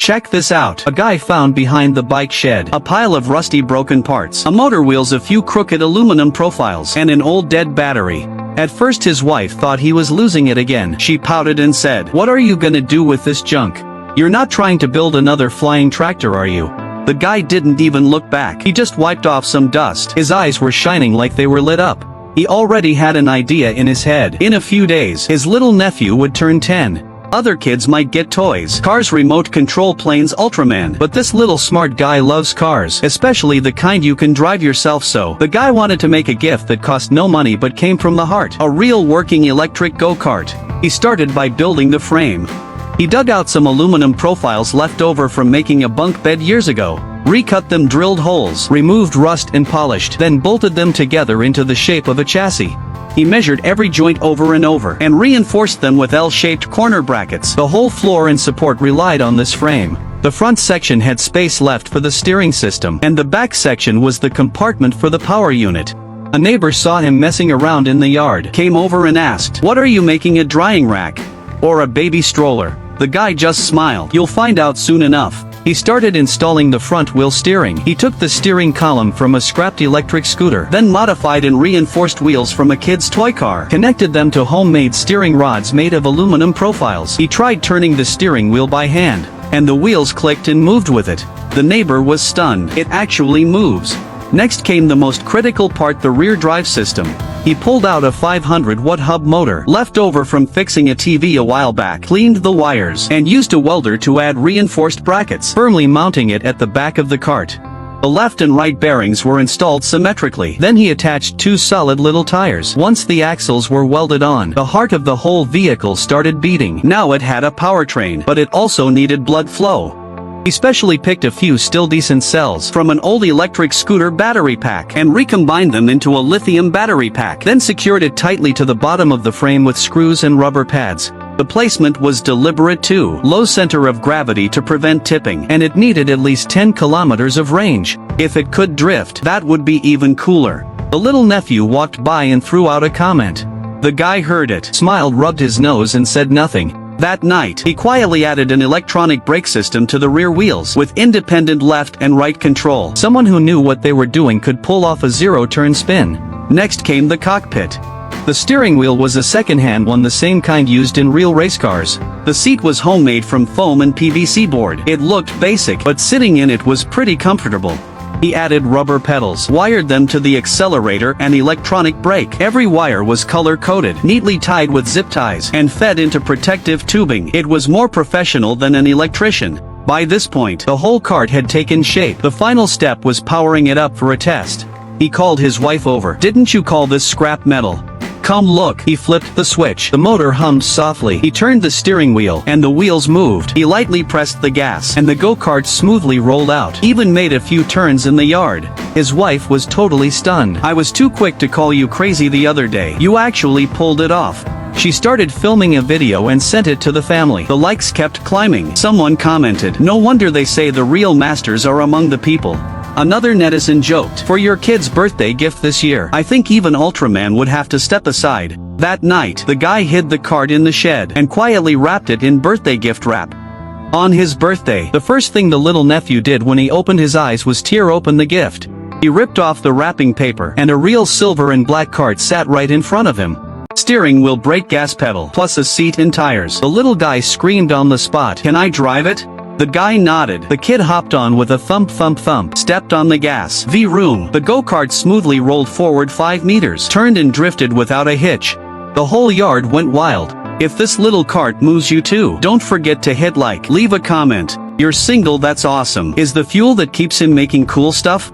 Check this out. A guy found behind the bike shed a pile of rusty broken parts, a motor wheels, a few crooked aluminum profiles, and an old dead battery. At first his wife thought he was losing it again. She pouted and said, "What are you gonna do with this junk? You're not trying to build another flying tractor, are you?" The guy didn't even look back. He just wiped off some dust. His eyes were shining like they were lit up. He already had an idea in his head. In a few days, his little nephew would turn 10. Other kids might get toys, cars, remote control planes, Ultraman. But this little smart guy loves cars, especially the kind you can drive yourself. So the guy wanted to make a gift that cost no money but came from the heart. A real working electric go-kart. He started by building the frame. He dug out some aluminum profiles left over from making a bunk bed years ago, recut them, drilled holes, removed rust and polished, then bolted them together into the shape of a chassis. He measured every joint over and over, and reinforced them with L-shaped corner brackets. The whole floor and support relied on this frame. The front section had space left for the steering system, and the back section was the compartment for the power unit. A neighbor saw him messing around in the yard, came over and asked, "What are you making, a drying rack? Or a baby stroller?" The guy just smiled. "You'll find out soon enough." He started installing the front wheel steering. He took the steering column from a scrapped electric scooter, then modified and reinforced wheels from a kid's toy car, connected them to homemade steering rods made of aluminum profiles. He tried turning the steering wheel by hand, and the wheels clicked and moved with it. The neighbor was stunned. It actually moves. Next came the most critical part, the rear drive system. He pulled out a 500-watt hub motor left over from fixing a TV a while back, cleaned the wires, and used a welder to add reinforced brackets, firmly mounting it at the back of the cart. The left and right bearings were installed symmetrically. Then he attached two solid little tires. Once the axles were welded on, the heart of the whole vehicle started beating. Now it had a powertrain, but it also needed blood flow. He specially picked a few still decent cells from an old electric scooter battery pack and recombined them into a lithium battery pack, then secured it tightly to the bottom of the frame with screws and rubber pads. The placement was deliberate too. Low center of gravity to prevent tipping, and it needed at least 10 kilometers of range. If it could drift, that would be even cooler. The little nephew walked by and threw out a comment. The guy heard it, smiled, rubbed his nose and said nothing. That night, he quietly added an electronic brake system to the rear wheels with independent left and right control. Someone who knew what they were doing could pull off a zero-turn spin. Next came the cockpit. The steering wheel was a second-hand one, the same kind used in real race cars. The seat was homemade from foam and PVC board. It looked basic, but sitting in it was pretty comfortable. He added rubber pedals, wired them to the accelerator and electronic brake. Every wire was color-coded, neatly tied with zip ties, and fed into protective tubing. It was more professional than an electrician. By this point, the whole cart had taken shape. The final step was powering it up for a test. He called his wife over. "Didn't you call this scrap metal? Come look." He flipped the switch. The motor hummed softly. He turned the steering wheel, and the wheels moved. He lightly pressed the gas, and the go-kart smoothly rolled out. Even made a few turns in the yard. His wife was totally stunned. "I was too quick to call you crazy the other day. You actually pulled it off." She started filming a video and sent it to the family. The likes kept climbing. Someone commented, "No wonder they say the real masters are among the people." Another netizen joked, "For your kid's birthday gift this year, I think even Ultraman would have to step aside." That night, the guy hid the cart in the shed and quietly wrapped it in birthday gift wrap. On his birthday, the first thing the little nephew did when he opened his eyes was tear open the gift. He ripped off the wrapping paper, and a real silver and black cart sat right in front of him. Steering wheel, brake, gas pedal, plus a seat and tires. The little guy screamed on the spot, "Can I drive it?" The guy nodded. The kid hopped on with a thump thump thump, stepped on the gas. V-room. The go-kart smoothly rolled forward 5 meters, turned and drifted without a hitch. The whole yard went wild. If this little cart moves you too, don't forget to hit like, leave a comment. You're single, that's awesome. Is the fuel that keeps him making cool stuff?